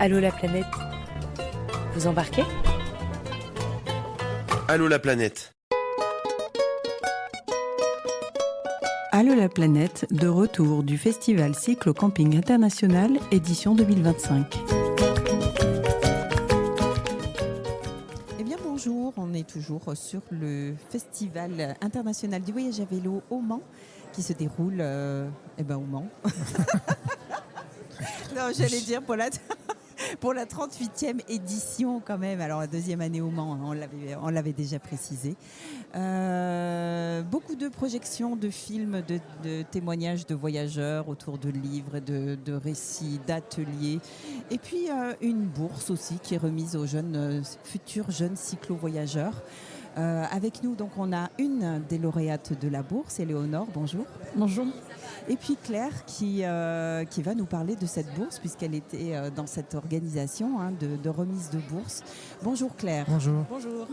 Allô la planète, vous embarquez? Allô la planète. Allô la planète, de retour du Festival Cyclo-Camping International, édition 2025. Eh bien bonjour, on est toujours sur le Festival International du Voyage à vélo au Mans, qui se déroule au Mans. Non, j'allais dire pour la 38e édition quand même. Alors la deuxième année au Mans, on l'avait déjà précisé. Beaucoup de projections de films, de témoignages de voyageurs autour de livres, de récits, d'ateliers. Et puis une bourse aussi qui est remise aux futurs jeunes cyclo-voyageurs. Avec nous, donc, on a une des lauréates de la bourse, Éléonore, bonjour. Bonjour. Et puis Claire qui va nous parler de cette bourse puisqu'elle était dans cette organisation de remise de bourse. Bonjour Claire. Bonjour. Bonjour.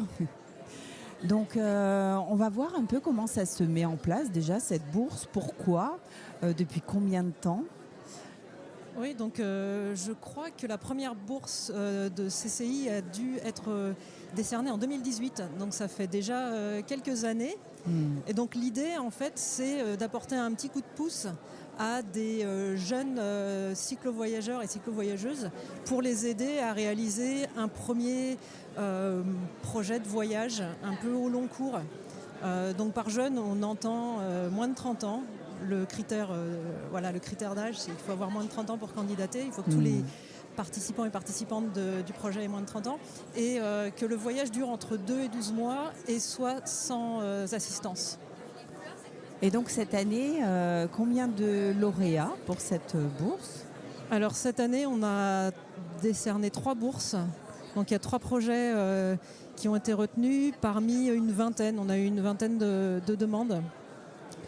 Donc on va voir un peu comment ça se met en place déjà cette bourse. Pourquoi depuis combien de temps? Oui, donc je crois que la première bourse de CCI a dû être décernée en 2018. Donc ça fait déjà quelques années. Et donc l'idée, en fait, c'est d'apporter un petit coup de pouce à des jeunes cyclo-voyageurs et cyclo-voyageuses pour les aider à réaliser un premier projet de voyage un peu au long cours. Donc par jeune, on entend moins de 30 ans. Le critère d'âge, c'est qu'il faut avoir moins de 30 ans pour candidater. Il faut que tous les participants et participantes du projet aient moins de 30 ans et que le voyage dure entre 2 et 12 mois et soit sans assistance. Et donc cette année, combien de lauréats pour cette bourse? Alors cette année, on a décerné 3 bourses. Donc il y a 3 projets qui ont été retenus parmi une vingtaine. On a eu une vingtaine de demandes.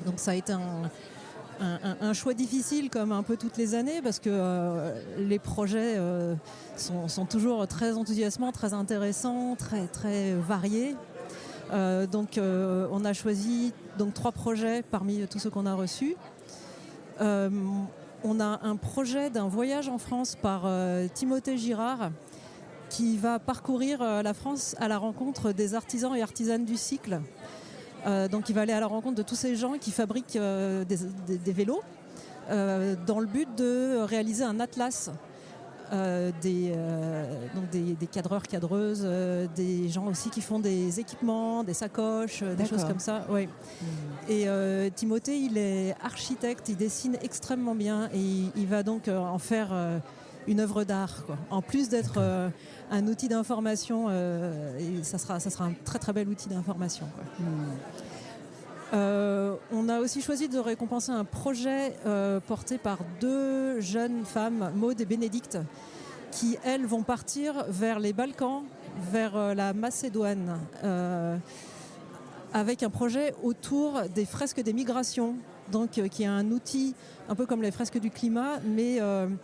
Donc ça a été un choix difficile comme un peu toutes les années parce que les projets sont toujours très enthousiasmants, très intéressants, très, très variés. Donc on a choisi 3 projets parmi tous ceux qu'on a reçus. On a un projet d'un voyage en France par Timothée Girard qui va parcourir la France à la rencontre des artisans et artisanes du cycle. Donc il va aller à la rencontre de tous ces gens qui fabriquent des vélos dans le but de réaliser un atlas des cadreurs, cadreuses, des gens aussi qui font des équipements, des sacoches, des choses comme ça. Ouais. Et Timothée, il est architecte, il dessine extrêmement bien et il va donc en faire une œuvre d'art, quoi. En plus d'être un outil d'information, et ça sera un très très bel outil d'information, quoi. On a aussi choisi de récompenser un projet porté par 2 jeunes femmes, Maud et Bénédicte, qui elles vont partir vers les Balkans, vers la Macédoine, avec un projet autour des fresques des migrations. Donc, qui est un outil un peu comme les fresques du climat, mais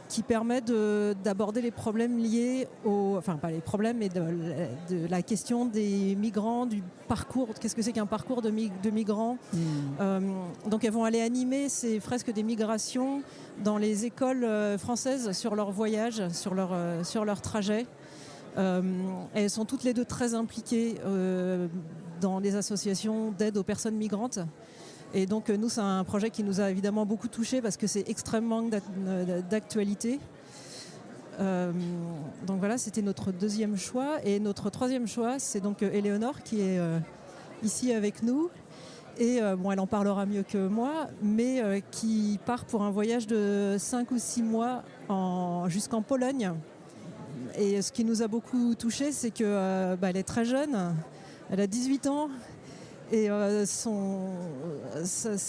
qui permet d'aborder les problèmes liés pas les problèmes, mais de la question des migrants, du parcours. Qu'est-ce que c'est qu'un parcours de migrants? Donc, elles vont aller animer ces fresques des migrations dans les écoles françaises sur leur voyage, sur leur trajet. Elles sont toutes les 2 très impliquées dans les associations d'aide aux personnes migrantes. Et donc nous, c'est un projet qui nous a évidemment beaucoup touchés parce que c'est extrêmement d'actualité. Donc voilà, c'était notre 2e choix. Et notre 3e choix, c'est donc Éléonore qui est ici avec nous. Et elle en parlera mieux que moi, mais qui part pour un voyage de 5 ou 6 mois jusqu'en Pologne. Et ce qui nous a beaucoup touchés, c'est qu'elle est très jeune, elle a 18 ans. Et ça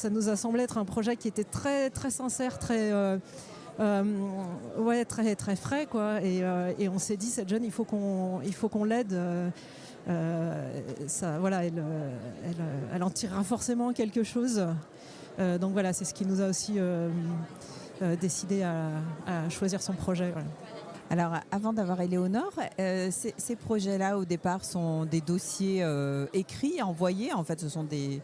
nous a semblé être un projet qui était très, très sincère, très très, très frais, quoi. Et on s'est dit, cette jeune, il faut qu'on l'aide. Elle en tirera forcément quelque chose. Donc voilà, c'est ce qui nous a aussi décidé à choisir son projet. Voilà. Alors, avant d'avoir Éléonore, ces projets-là, au départ, sont des dossiers écrits, envoyés. En fait, ce sont des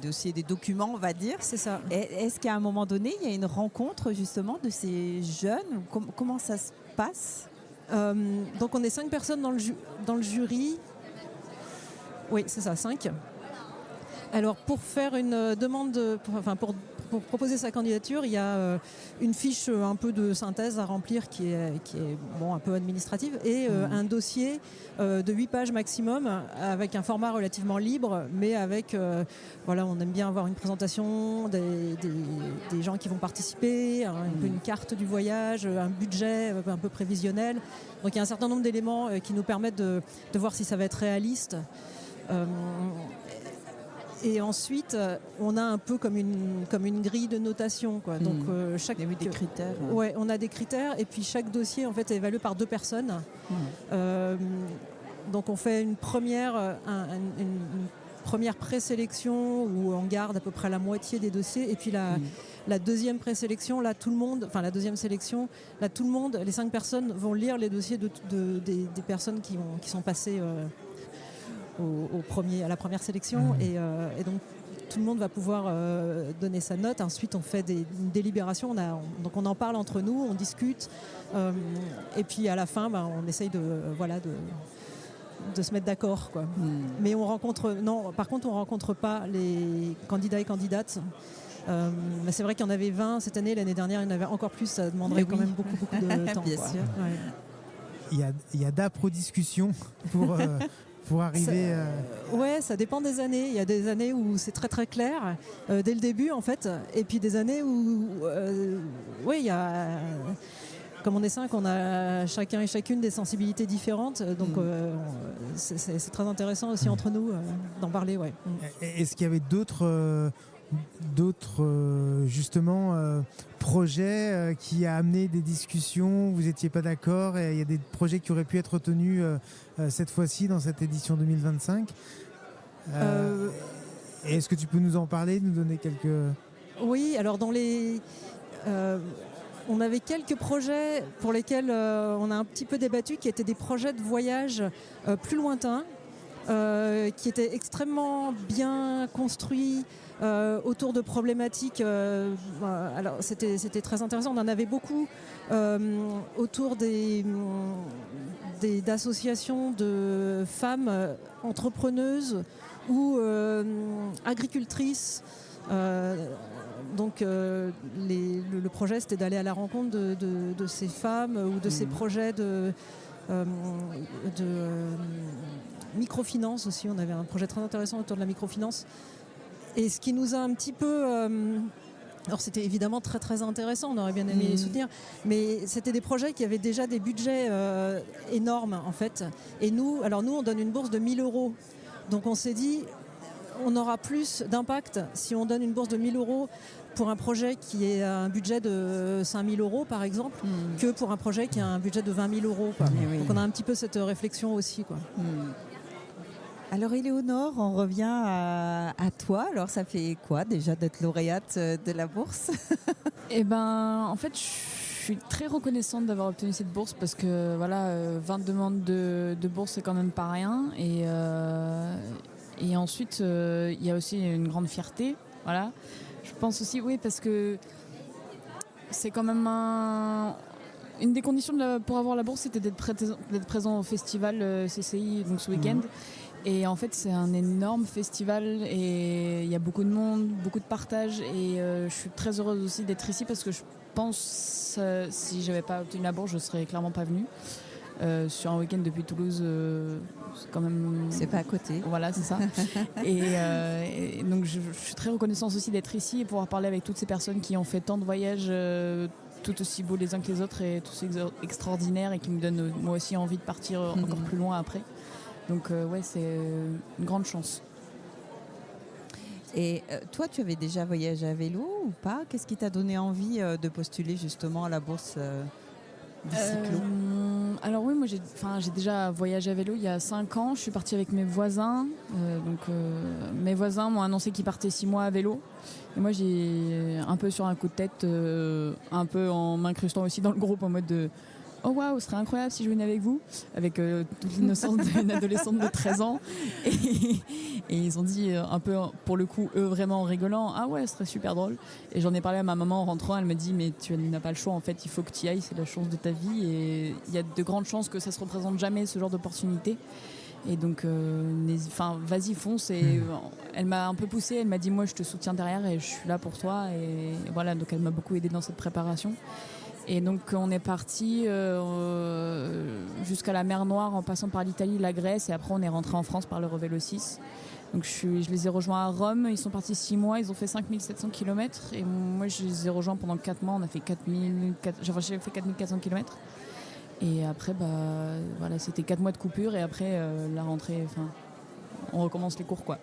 dossiers, des documents, on va dire. C'est ça. Est-ce qu'à un moment donné, il y a une rencontre, justement, de ces jeunes ? Comment ça se passe ? Donc, on est 5 personnes dans le jury. Oui, c'est ça, 5. Alors, pour faire une demande, pour proposer sa candidature, il y a une fiche un peu de synthèse à remplir qui est un peu administrative et un dossier de 8 pages maximum avec un format relativement libre, mais avec, on aime bien avoir une présentation des gens qui vont participer, un peu une carte du voyage, un budget un peu prévisionnel. Donc il y a un certain nombre d'éléments qui nous permettent de voir si ça va être réaliste. Et ensuite, on a un peu comme une grille de notation, quoi. Donc, il y a eu des critères. Ouais, on a des critères. Et puis, chaque dossier, en fait, est évalué par 2 personnes. Donc, on fait une première présélection où on garde à peu près la moitié des dossiers. Et puis, la deuxième présélection, là, la deuxième sélection, là, tout le monde, les 5 personnes vont lire les dossiers des personnes qui sont passées à la première sélection et donc tout le monde va pouvoir donner sa note. Ensuite on fait une délibération, donc on en parle entre nous, on discute et puis à la fin on essaye de se mettre d'accord, quoi. Mais par contre on rencontre pas les candidats et candidates. Mais c'est vrai qu'il y en avait 20 cette année, l'année dernière il y en avait encore plus, ça demanderait quand même beaucoup de temps. Bien sûr. Ouais. Il y a d'âpres discussions pour arriver... Ouais, ça dépend des années. Il y a des années où c'est très très clair dès le début en fait, et puis des années où il y a... Comme on est 5, on a chacun et chacune des sensibilités différentes, donc c'est très intéressant aussi entre nous d'en parler. Ouais. Est-ce qu'il y avait d'autres justement projets qui a amené des discussions, vous n'étiez pas d'accord, et il y a des projets qui auraient pu être retenus cette fois-ci dans cette édition 2025 et est-ce que tu peux nous en parler, nous donner quelques... Oui, alors on avait quelques projets pour lesquels on a un petit peu débattu, qui étaient des projets de voyage plus lointains, qui étaient extrêmement bien construits, autour de problématiques. Alors c'était très intéressant. On en avait beaucoup autour d'associations de femmes entrepreneuses ou agricultrices. Donc le projet, c'était d'aller à la rencontre de ces femmes ou de ces projets de microfinance aussi. On avait un projet très intéressant autour de la microfinance. Et ce qui nous a un petit peu... alors c'était évidemment très très intéressant, on aurait bien aimé les soutenir, mais c'était des projets qui avaient déjà des budgets énormes en fait. Et nous, on donne une bourse de 1 000 €. Donc on s'est dit, on aura plus d'impact si on donne une bourse de 1 000 € pour un projet qui est un budget de 5 000 € par exemple, que pour un projet qui a un budget de 20 000 €. Donc on a un petit peu cette réflexion aussi, quoi. Alors Éléonore, on revient à toi. Alors ça fait quoi déjà d'être lauréate de la bourse ? Eh ben, en fait, je suis très reconnaissante d'avoir obtenu cette bourse parce que 20 demandes de bourse, c'est quand même pas rien. Et ensuite, il y a aussi une grande fierté. Voilà. Je pense aussi, oui, parce que c'est quand même une des conditions pour avoir la bourse, c'était d'être présent au festival CCI donc ce week-end. Et en fait, c'est un énorme festival et il y a beaucoup de monde, beaucoup de partage. Et je suis très heureuse aussi d'être ici parce que je pense, si j'avais pas obtenu la bourse, je serais clairement pas venue. Sur un week-end depuis Toulouse, c'est quand même... C'est pas à côté. Voilà, c'est ça. et donc, je suis très reconnaissante aussi d'être ici et pouvoir parler avec toutes ces personnes qui ont fait tant de voyages tout aussi beaux les uns que les autres et tous extraordinaires et qui me donnent moi aussi envie de partir encore plus loin après. Donc c'est une grande chance. Et toi, tu avais déjà voyagé à vélo ou pas ? Qu'est-ce qui t'a donné envie de postuler justement à la bourse du cyclo ? Alors oui, moi j'ai déjà voyagé à vélo il y a 5 ans. Je suis partie avec mes voisins. Mes voisins m'ont annoncé qu'ils partaient 6 mois à vélo. Et moi j'ai un peu sur un coup de tête, un peu en m'incrustant aussi dans le groupe en mode de oh waouh, ce serait incroyable si je venais avec vous, avec toute l'innocence d'une adolescente de 13 ans. Et ils ont dit un peu, pour le coup, eux vraiment en rigolant, ah ouais, ce serait super drôle. Et j'en ai parlé à ma maman en rentrant, elle me dit, mais tu n'as pas le choix, en fait, il faut que tu y ailles, c'est la chance de ta vie. Et il y a de grandes chances que ça se représente jamais, ce genre d'opportunité. Et donc, vas-y, fonce. Et elle m'a un peu poussée, elle m'a dit, moi, je te soutiens derrière et je suis là pour toi. Et voilà, donc elle m'a beaucoup aidée dans cette préparation. Et donc on est parti jusqu'à la mer Noire en passant par l'Italie, la Grèce et après on est rentré en France par le Revélo 6. Donc je les ai rejoints à Rome, ils sont partis 6 mois, ils ont fait 5700 km et moi je les ai rejoints pendant 4 mois, on a fait j'ai fait 4400 km. Et après voilà, c'était 4 mois de coupure et après la rentrée, on recommence les cours quoi.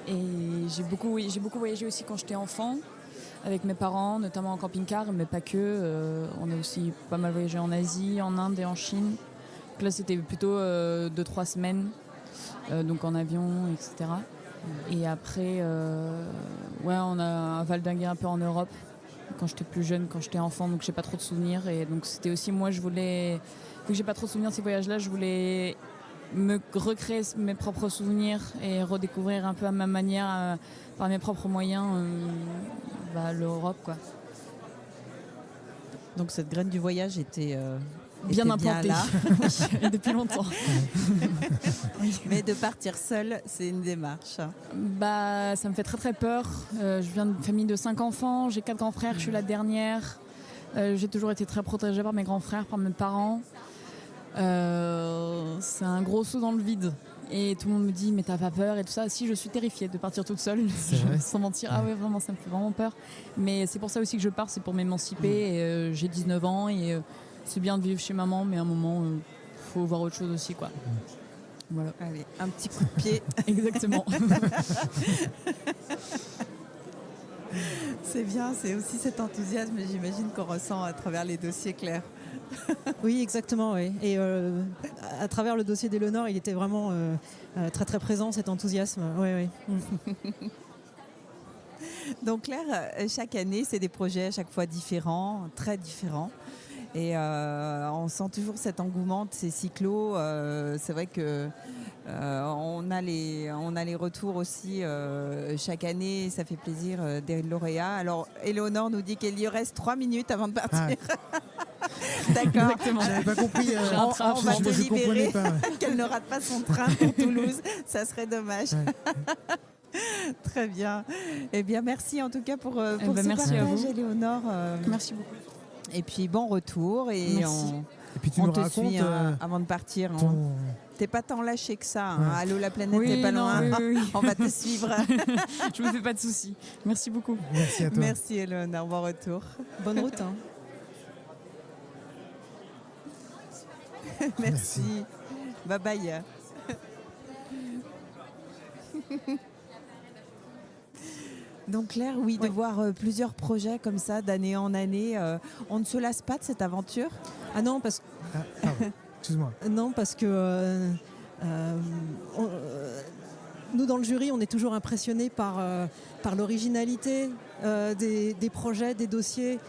Et j'ai beaucoup voyagé aussi quand j'étais enfant. Avec mes parents, notamment en camping-car, mais pas que. On a aussi pas mal voyagé en Asie, en Inde et en Chine. Donc là, c'était plutôt 2-3 semaines, donc en avion, etc. Et après, on a valdingué un peu en Europe quand j'étais plus jeune, quand j'étais enfant, donc j'ai pas trop de souvenirs. Et donc c'était aussi, moi, vu que j'ai pas trop de souvenirs de ces voyages-là, je voulais me recréer mes propres souvenirs et redécouvrir un peu à ma manière, par mes propres moyens, l'Europe quoi. Donc cette graine du voyage était bien implantée là. depuis longtemps. Mais de partir seule, c'est une démarche. Ça me fait très très peur. Je viens d'une famille de 5 enfants, j'ai 4 grands frères, je suis la dernière. J'ai toujours été très protégée par mes grands frères, par mes parents. C'est un gros saut dans le vide. Et tout le monde me dit mais t'as pas peur et tout ça. Si, je suis terrifiée de partir toute seule sans mentir. Ah ouais, vraiment, ça me fait vraiment peur. Mais c'est pour ça aussi que je pars, c'est pour m'émanciper. Et, j'ai 19 ans et c'est bien de vivre chez maman, mais à un moment faut voir autre chose aussi quoi. Voilà. Allez, un petit coup de pied. Exactement. C'est bien, c'est aussi cet enthousiasme, j'imagine, qu'on ressent à travers les dossiers, Claire. Oui, exactement. Oui. Et à travers le dossier d'Éléonore, il était vraiment très très présent cet enthousiasme. Oui, oui. Donc Claire, chaque année, c'est des projets à chaque fois différents, très différents. Et on sent toujours cet engouement de ces cyclos. C'est vrai que on a les retours aussi chaque année. Ça fait plaisir des lauréats. Alors, Éléonore nous dit qu'il y reste 3 minutes avant de partir. D'accord. J'avais pas compris. On va te libérer pas. qu'elle ne rate pas son train pour Toulouse. Ça serait dommage. Ouais. Très bien. Eh bien, merci en tout cas pour ce merci partage, à vous. Éléonore. Merci beaucoup. Et puis, bon retour. Et Et puis tu on nous te racontes suit avant de partir. T'es pas tant lâché que ça. Ouais. Allô, la planète Oui, n'est pas non, loin. oui. On va te suivre. Je me fais pas de soucis. Merci beaucoup. Merci à toi. Merci, Éléonore. Bon retour. Bonne route. Hein. Merci. Bye bye. Donc Claire, oui, de voir plusieurs projets comme ça d'année en année, on ne se lasse pas de cette aventure? Ah non, parce Pardon. Excuse-moi. Non, parce que nous, dans le jury, on est toujours impressionnés par l'originalité des projets, des dossiers.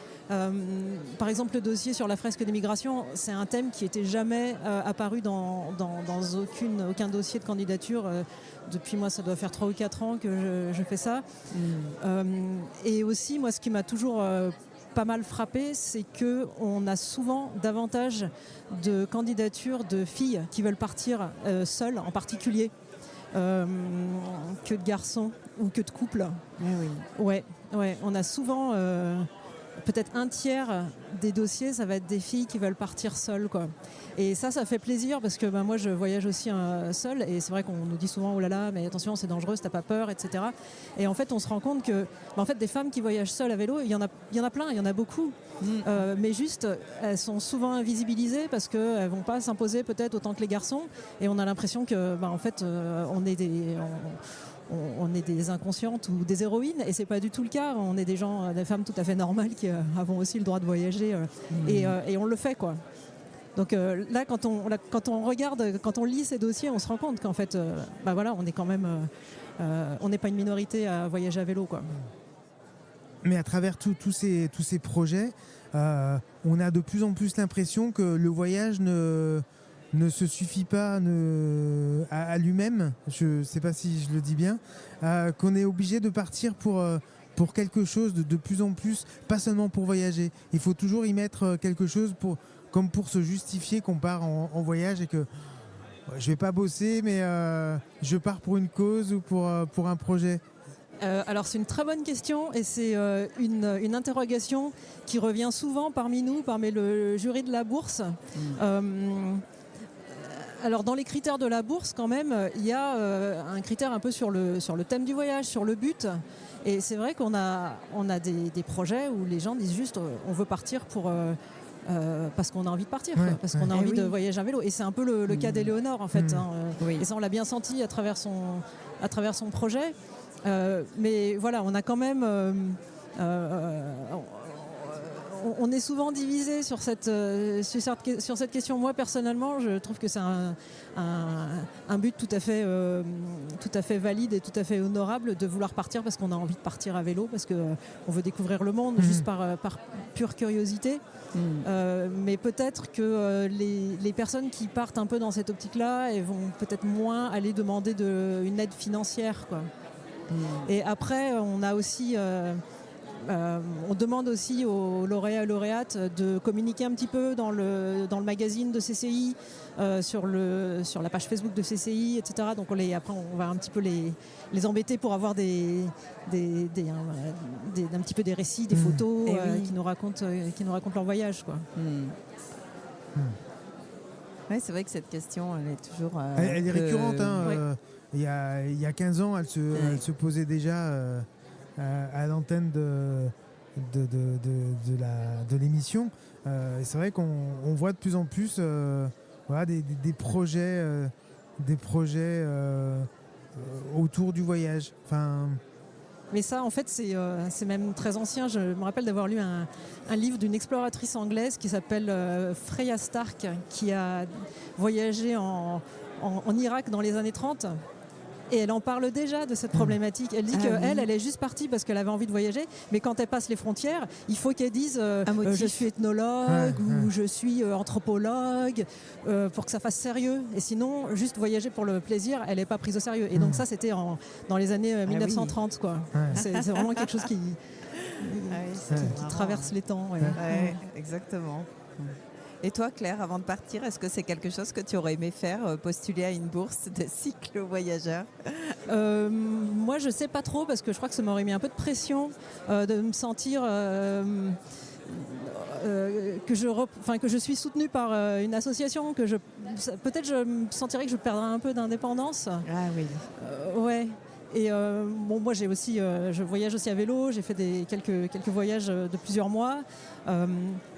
Par exemple, le dossier sur la fresque des migrations, c'est un thème qui n'était jamais apparu dans aucun dossier de candidature. Depuis moi, ça doit faire 3 ou 4 ans que je fais ça. Et aussi, moi, ce qui m'a toujours pas mal frappé, c'est qu'on a souvent davantage de candidatures de filles qui veulent partir seules, en particulier, que de garçons ou que de couples. Ouais, on a souvent peut-être un tiers des dossiers, ça va être des filles qui veulent partir seules, quoi. Et ça fait plaisir parce que moi, je voyage aussi seule et c'est vrai qu'on nous dit souvent « Oh là là, mais attention, c'est dangereux, t'as pas peur, etc. » Et en fait, on se rend compte que en fait, des femmes qui voyagent seules à vélo, il y en a plein, il y en a beaucoup. Mais juste, elles sont souvent invisibilisées parce qu'elles vont pas s'imposer peut-être autant que les garçons. Et on a l'impression que, en fait, on est des inconscientes ou des héroïnes, et c'est pas du tout le cas. On est des femmes tout à fait normales qui avons aussi le droit de voyager et on le fait, quoi. Donc là, quand on regarde, quand on lit ces dossiers, on se rend compte qu'en fait, on est quand même, on n'est pas une minorité à voyager à vélo, quoi. Mais à travers tous ces projets, on a de plus en plus l'impression que le voyage ne se suffit pas à lui-même. Je ne sais pas si je le dis bien. Qu'on est obligé de partir pour quelque chose de plus en plus, pas seulement pour voyager. Il faut toujours y mettre quelque chose comme pour se justifier qu'on part en voyage et que je vais pas bosser, mais je pars pour une cause ou pour un projet. Alors c'est une très bonne question et c'est une interrogation qui revient souvent parmi le jury de la bourse. Alors dans les critères de la bourse quand même, il y a un critère un peu sur le thème du voyage, sur le but. Et c'est vrai qu'on a des projets où les gens disent juste on veut partir parce qu'on a envie de partir, parce qu'on a envie de voyager à vélo. Et c'est un peu le cas d'Éléonore en fait. Et ça on l'a bien senti à travers son projet. Mais voilà, on a quand même... on est souvent divisé sur cette question. Moi, personnellement, je trouve que c'est un but tout à fait valide et tout à fait honorable de vouloir partir parce qu'on a envie de partir à vélo, parce qu'on veut découvrir le monde juste par pure curiosité. Mais peut-être que les personnes qui partent un peu dans cette optique-là, elles vont peut-être moins aller demander une aide financière, quoi. Et après, on a aussi... on demande aussi aux lauréats et lauréates de communiquer un petit peu dans le magazine de CCI, sur la page Facebook de CCI, etc. Donc après on va un petit peu les embêter pour avoir un petit peu des récits, des photos qui nous racontent leur voyage, quoi. Ouais, c'est vrai que cette question, elle est toujours... elle est récurrente. Il y a 15 ans, elle se posait déjà à l'antenne de l'émission. Et c'est vrai qu'on voit de plus en plus des projets autour du voyage. Mais ça, en fait, c'est même très ancien. Je me rappelle d'avoir lu un livre d'une exploratrice anglaise qui s'appelle Freya Stark, qui a voyagé en Irak dans les années 30. Et elle en parle déjà de cette problématique. Elle dit elle est juste partie parce qu'elle avait envie de voyager, mais quand elle passe les frontières, il faut qu'elle dise je suis ethnologue ou je suis anthropologue pour que ça fasse sérieux. Et sinon, juste voyager pour le plaisir, elle n'est pas prise au sérieux. Et donc ça, c'était dans les années 1930, quoi. C'est vraiment quelque chose qui traverse les temps. Exactement. Et toi, Claire, avant de partir, est-ce que c'est quelque chose que tu aurais aimé faire, postuler à une bourse de cyclo-voyageur ? Moi, je ne sais pas trop, parce que je crois que ça m'aurait mis un peu de pression de me sentir que je suis soutenue par une association, peut-être je me sentirais que je perdrais un peu d'indépendance. Ah oui. Ouais. Et moi je voyage aussi à vélo, j'ai fait quelques voyages de plusieurs mois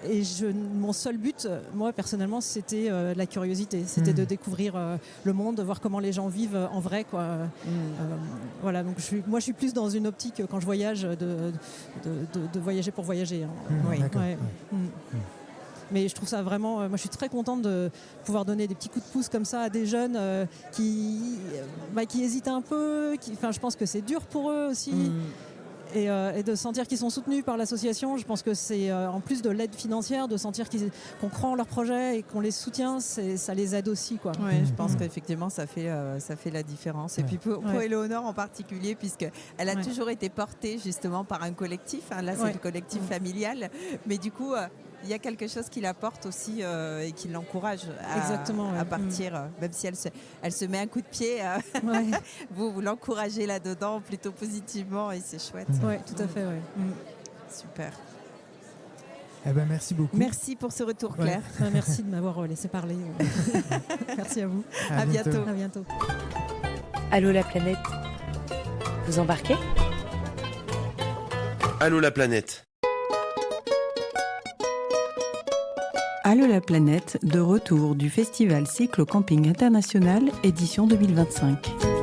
et mon seul but, moi personnellement, c'était la curiosité, c'était de découvrir le monde, de voir comment les gens vivent en vrai, quoi. Voilà, donc je suis plus dans une optique quand je voyage de voyager pour voyager, hein. Oui. Mais je trouve ça vraiment... moi, je suis très contente de pouvoir donner des petits coups de pouce comme ça à des jeunes qui hésitent un peu. Je pense que c'est dur pour eux aussi. Et de sentir qu'ils sont soutenus par l'association. Je pense que c'est, en plus de l'aide financière, de sentir qu'on croit en leur projet et qu'on les soutient, ça les aide aussi, quoi. Oui, je pense qu'effectivement, ça fait la différence. Et puis pour Éléonore en particulier, puisqu'elle a toujours été portée justement par un collectif. Hein. Là, c'est le collectif familial. Mais du coup... il y a quelque chose qui la porte aussi et qui l'encourage à partir, même si elle se met un coup de pied. Vous l'encouragez là-dedans plutôt positivement et c'est chouette. Oui, tout à fait. Super. Eh ben, merci beaucoup. Merci pour ce retour, Claire. Merci de m'avoir laissé parler. Merci à vous. À bientôt. À bientôt. Allô la planète, vous embarquez ? Allô la planète. Allô la planète, de retour du Festival Cyclo Camping International, édition 2025.